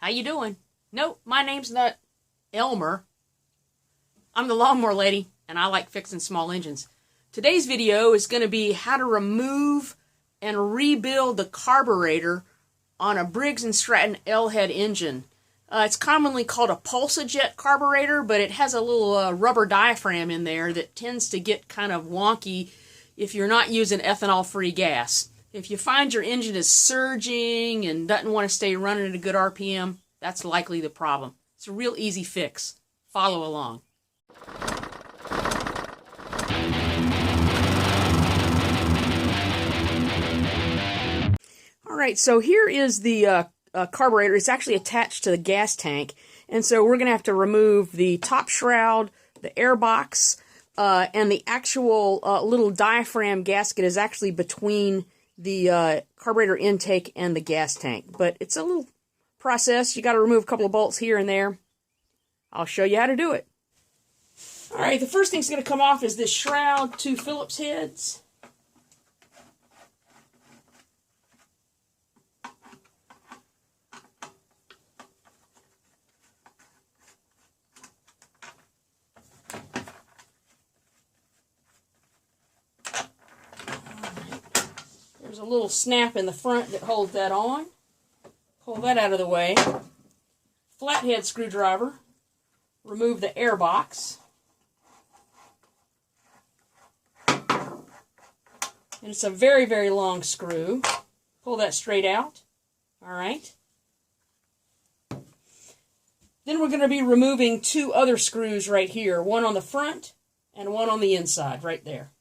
How you doing? Nope, my name's not Elmer. I'm the lawnmower lady, and I like fixing small engines. Today's video is going to be how to remove and rebuild the carburetor on a Briggs & Stratton L-head engine. It's commonly called a Pulsajet carburetor, but it has a little rubber diaphragm in there that tends to get kind of wonky if you're not using ethanol-free gas. If you find your engine is surging and doesn't want to stay running at a good RPM, that's likely the problem. It's a real easy fix. Follow along. Alright, so here is the carburetor. It's actually attached to the gas tank, and so we're going to have to remove the top shroud, the air box, and the actual little diaphragm gasket is actually between the carburetor intake and the gas tank. But it's a little process. You got to remove a couple of bolts here and there. I'll show you how to do it. Alright, the first thing that's going to come off is this shroud, 2 Phillips heads. There's a little snap in the front that holds that on. Pull that out of the way. Flathead screwdriver. Remove the air box. And it's a very, very long screw. Pull that straight out. Alright. Then we're going to be removing 2 other screws right here. One on the front and one on the inside, right there.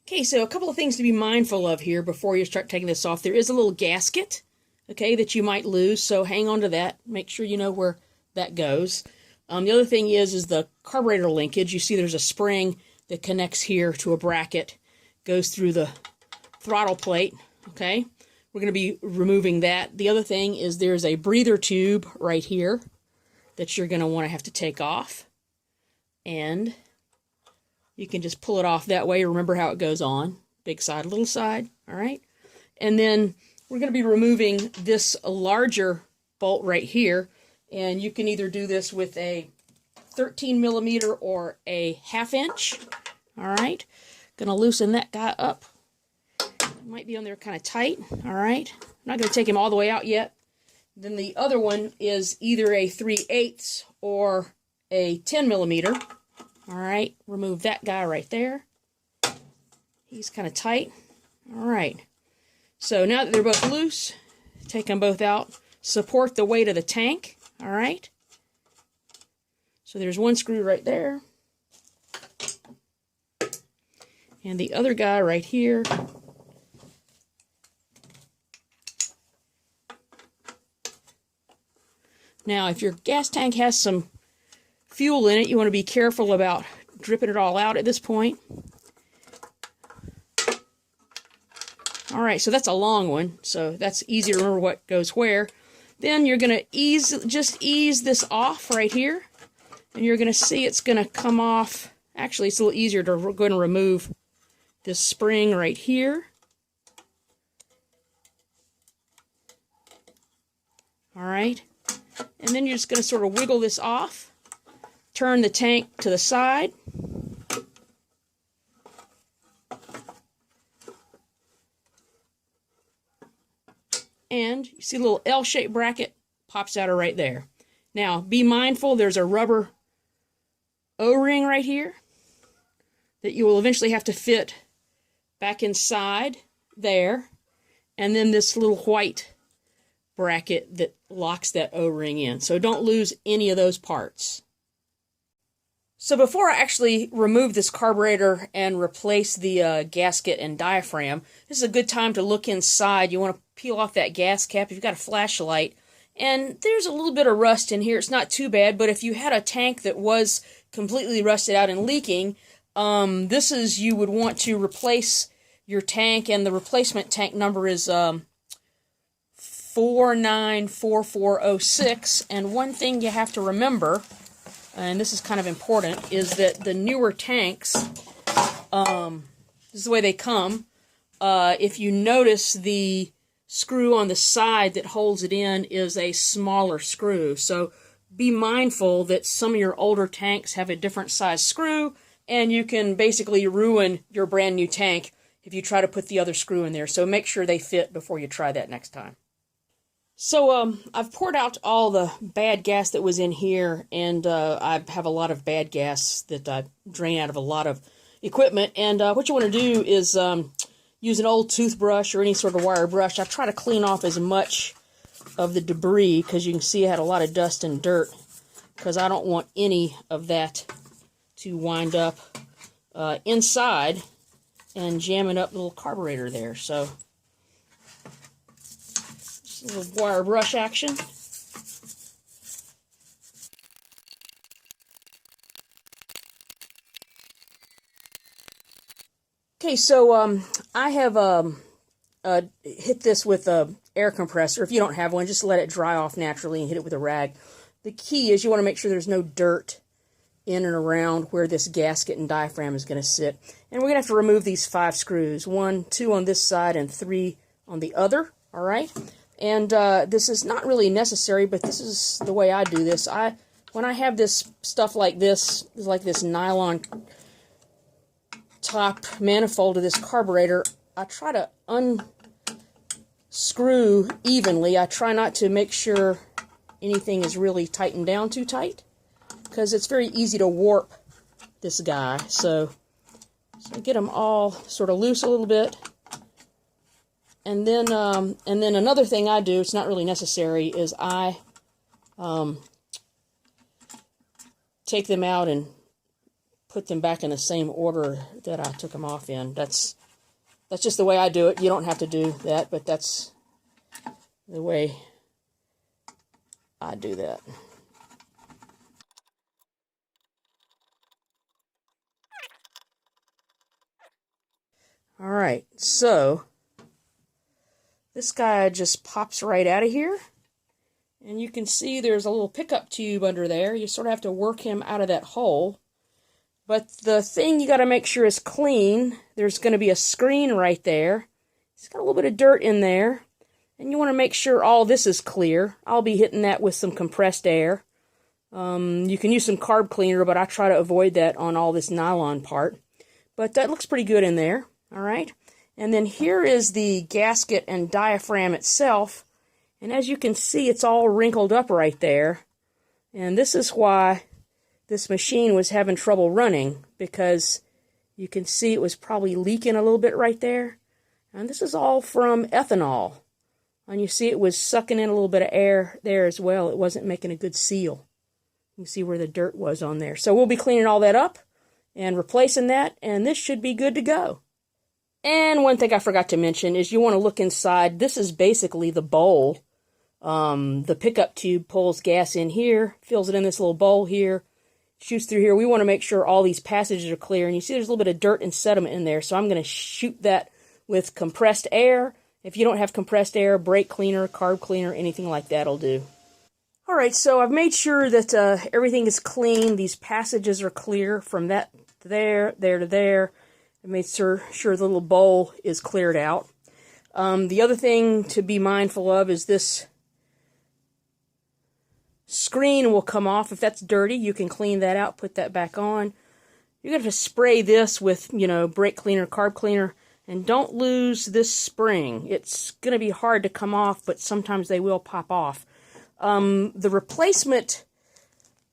Okay, so a couple of things to be mindful of here before you start taking this off. There is a little gasket, okay, that you might lose, so hang on to that. Make sure you know where that goes. The other thing is the carburetor linkage. You see there's a spring that connects here to a bracket, goes through the throttle plate, okay? We're going to be removing that. The other thing is there's a breather tube right here that you're going to want to have to take off. And you can just pull it off that way. Remember how it goes on. Big side, little side. All right. And then we're going to be removing this larger bolt right here. And you can either do this with a 13 millimeter or a 1/2 inch. All right. Going to loosen that guy up. It might be on there kind of tight. All right. I'm not going to take him all the way out yet. Then the other one is either a 3/8 or a 10 millimeter. All right, remove that guy right there. He's kind of tight. All right. So now that they're both loose, take them both out. Support the weight of the tank. All right. So there's one screw right there. And the other guy right here. Now, if your gas tank has some fuel in it, you want to be careful about dripping it all out at this point. Alright, so that's a long one, so that's easy to remember what goes where. Then you're going to just ease this off right here, and you're going to see it's going to come off. Actually, it's a little easier to go and remove this spring right here. Alright, and then you're just going to sort of wiggle this off. Turn the tank to the side. And you see a little L-shaped bracket pops out of right there. Now, be mindful, there's a rubber O-ring right here that you will eventually have to fit back inside there. And then this little white bracket that locks that O-ring in. So don't lose any of those parts. So before I actually remove this carburetor and replace the gasket and diaphragm, this is a good time to look inside. You want to peel off that gas cap if you've got a flashlight. And there's a little bit of rust in here. It's not too bad, but if you had a tank that was completely rusted out and leaking, you would want to replace your tank, and the replacement tank number is 494406. And one thing you have to remember, and this is kind of important, is that the newer tanks, this is the way they come. If you notice the screw on the side that holds it in is a smaller screw. So be mindful that some of your older tanks have a different size screw, and you can basically ruin your brand new tank if you try to put the other screw in there. So make sure they fit before you try that next time. So I've poured out all the bad gas that was in here, and I have a lot of bad gas that I drain out of a lot of equipment. And what you want to do is use an old toothbrush or any sort of wire brush. I try to clean off as much of the debris, because you can see I had a lot of dust and dirt, because I don't want any of that to wind up inside and jamming up the little carburetor there. So just a little wire brush action. Okay, so I have hit this with a air compressor. If you don't have one, just let it dry off naturally and hit it with a rag. The key is you want to make sure there's no dirt in and around where this gasket and diaphragm is going to sit. And we're going to have to remove these 5 screws. 1, 2 on this side, and 3 on the other. All right? And this is not really necessary, but this is the way I do this. When I have this stuff like this nylon top manifold of this carburetor, I try to unscrew evenly. I try not to make sure anything is really tightened down too tight, because it's very easy to warp this guy. So get them all sort of loose a little bit. And then another thing I do, it's not really necessary, is I take them out and put them back in the same order that I took them off in. That's just the way I do it. You don't have to do that, but that's the way I do that. All right, so this guy just pops right out of here. And you can see there's a little pickup tube under there. You sort of have to work him out of that hole. But the thing you got to make sure is clean. There's going to be a screen right there. It's got a little bit of dirt in there. And you want to make sure all this is clear. I'll be hitting that with some compressed air. You can use some carb cleaner, but I try to avoid that on all this nylon part. But that looks pretty good in there. All right. And then here is the gasket and diaphragm itself. And as you can see, it's all wrinkled up right there. And this is why this machine was having trouble running, because you can see it was probably leaking a little bit right there. And this is all from ethanol. And you see it was sucking in a little bit of air there as well. It wasn't making a good seal. You can see where the dirt was on there. So we'll be cleaning all that up and replacing that, and this should be good to go. And one thing I forgot to mention is you want to look inside. This is basically the bowl. The pickup tube pulls gas in here, fills it in this little bowl here, shoots through here. We want to make sure all these passages are clear. And you see there's a little bit of dirt and sediment in there, so I'm going to shoot that with compressed air. If you don't have compressed air, brake cleaner, carb cleaner, anything like that will do. All right, so I've made sure that everything is clean. These passages are clear from that to there, there to there. I made sure the little bowl is cleared out. The other thing to be mindful of is this screen will come off. If that's dirty, you can clean that out, put that back on. You're going to have to spray this with, brake cleaner, carb cleaner, and don't lose this spring. It's going to be hard to come off, but sometimes they will pop off. The replacement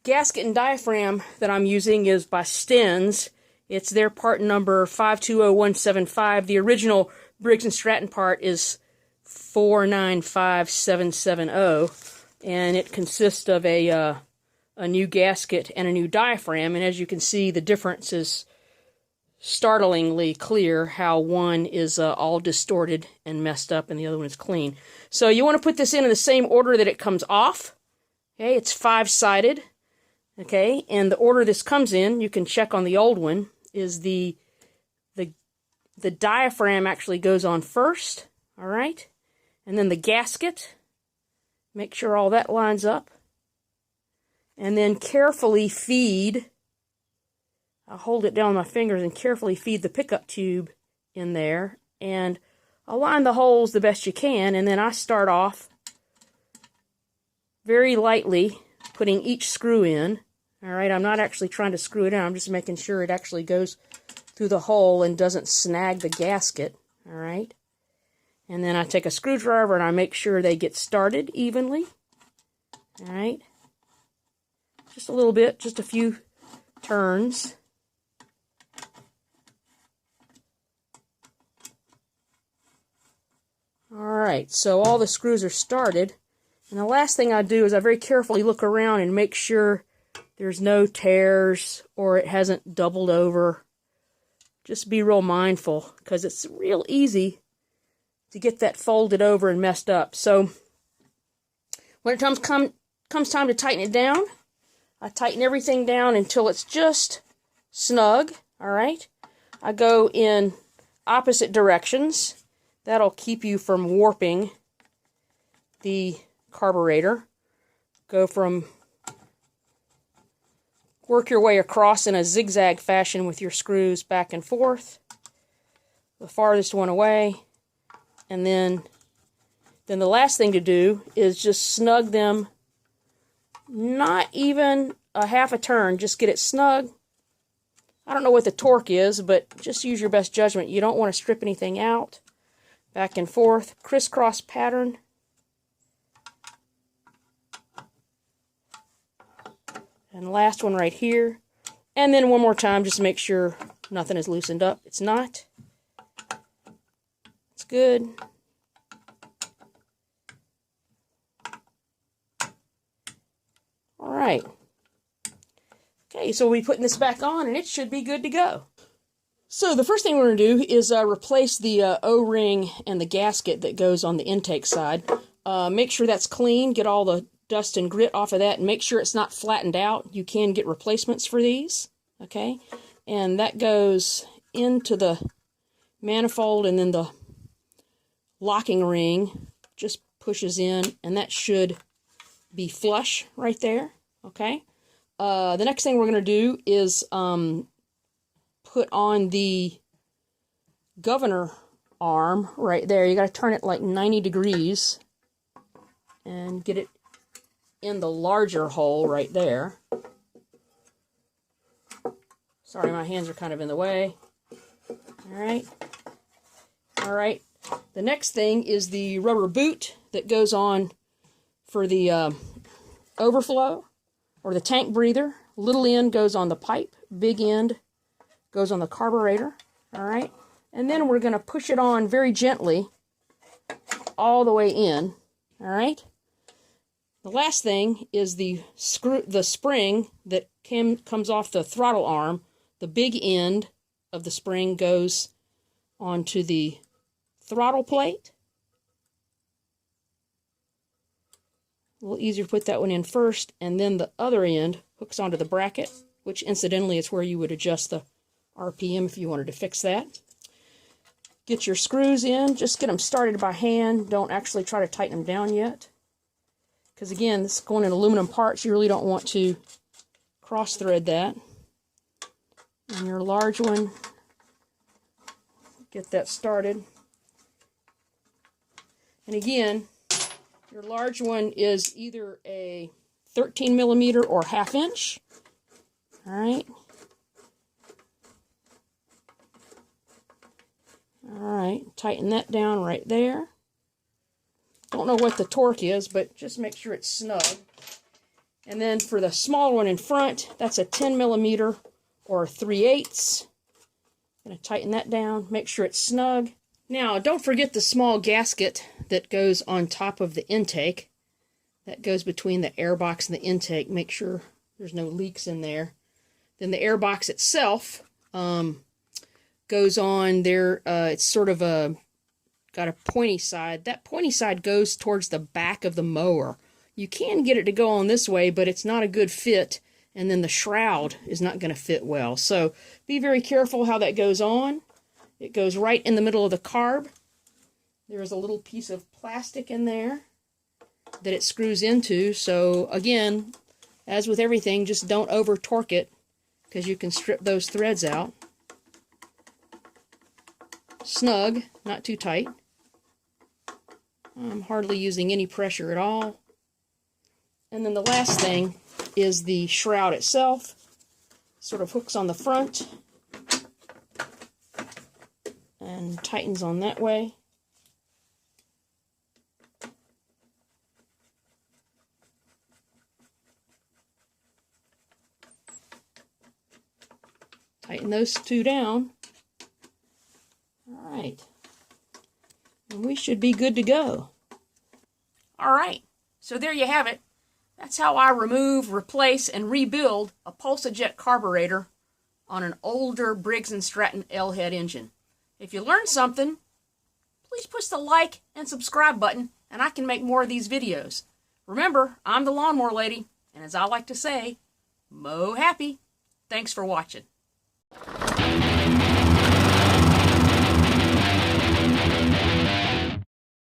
gasket and diaphragm that I'm using is by Stens. It's their part number 520175. The original Briggs & Stratton part is 495770, and it consists of a new gasket and a new diaphragm. And as you can see, the difference is startlingly clear, how one is all distorted and messed up and the other one is clean. So you want to put this in the same order that it comes off. Okay, it's 5-sided. Okay, and the order this comes in, you can check on the old one, is the diaphragm actually goes on first, all right? And then the gasket, make sure all that lines up. And then carefully feed, I'll hold it down with my fingers and carefully feed the pickup tube in there. And align the holes the best you can, and then I start off very lightly putting each screw in. All right, I'm not actually trying to screw it in. I'm just making sure it actually goes through the hole and doesn't snag the gasket. All right. And then I take a screwdriver and I make sure they get started evenly. All right. Just a little bit, just a few turns. Alright, so all the screws are started. And the last thing I do is I very carefully look around and make sure there's no tears or it hasn't doubled over. Just be real mindful, because it's real easy to get that folded over and messed up. So when it comes time to tighten it down, I tighten everything down until it's just snug. Alright, I go in opposite directions. That'll keep you from warping the carburetor. Work your way across in a zigzag fashion with your screws back and forth. The farthest one away. And then the last thing to do is just snug them, not even a half a turn, just get it snug. I don't know what the torque is, but just use your best judgment. You don't want to strip anything out. Back and forth, crisscross pattern. And last one right here. And then one more time, just make sure nothing is loosened up. It's not. It's good. All right. Okay, so we'll be putting this back on, and it should be good to go. So the first thing we're going to do is replace the O-ring and the gasket that goes on the intake side. Make sure that's clean, get all the dust and grit off of that, and make sure it's not flattened out. You can get replacements for these, okay? And that goes into the manifold, and then the locking ring just pushes in, and that should be flush right there, okay? The next thing we're going to do is put on the governor arm right there. You got to turn it like 90 degrees and get it in the larger hole right there. Sorry, my hands are kind of in the way. Alright. Alright. The next thing is the rubber boot that goes on for the overflow or the tank breather. Little end goes on the pipe, big end goes on the carburetor. Alright. And then we're going to push it on very gently all the way in. Alright. The last thing is the spring that comes off the throttle arm. The big end of the spring goes onto the throttle plate. A little easier to put that one in first, and then the other end hooks onto the bracket, which incidentally is where you would adjust the RPM if you wanted to fix that. Get your screws in, just get them started by hand. Don't actually try to tighten them down yet. Because again, this is going in aluminum parts, you really don't want to cross thread that. And your large one, get that started. And again, your large one is either a 13 millimeter or 1/2 inch. Alright. Alright, tighten that down right there. Don't know what the torque is, but just make sure it's snug. And then for the small one in front, that's a 10 millimeter or 3/8. Going to tighten that down, make sure it's snug. Now, don't forget the small gasket that goes on top of the intake. That goes between the air box and the intake. Make sure there's no leaks in there. Then the air box itself goes on there. It's sort of got a pointy side. That pointy side goes towards the back of the mower. You can get it to go on this way, but it's not a good fit, and then the shroud is not going to fit well. So be very careful how that goes on. It goes right in the middle of the carb. There's a little piece of plastic in there that it screws into. So again, as with everything, just don't over torque it, because you can strip those threads out. Snug, not too tight. I'm hardly using any pressure at all. And then the last thing is the shroud itself. Sort of hooks on the front and tightens on that way. Tighten those two down. All right. And we should be good to go. All right. So there you have it. That's how I remove, replace, and rebuild a Pulsajet carburetor on an older Briggs & Stratton L-head engine. If you learned something, please push the like and subscribe button, and I can make more of these videos. Remember, I'm the Lawnmower Lady, and as I like to say, mow happy. Thanks for watching.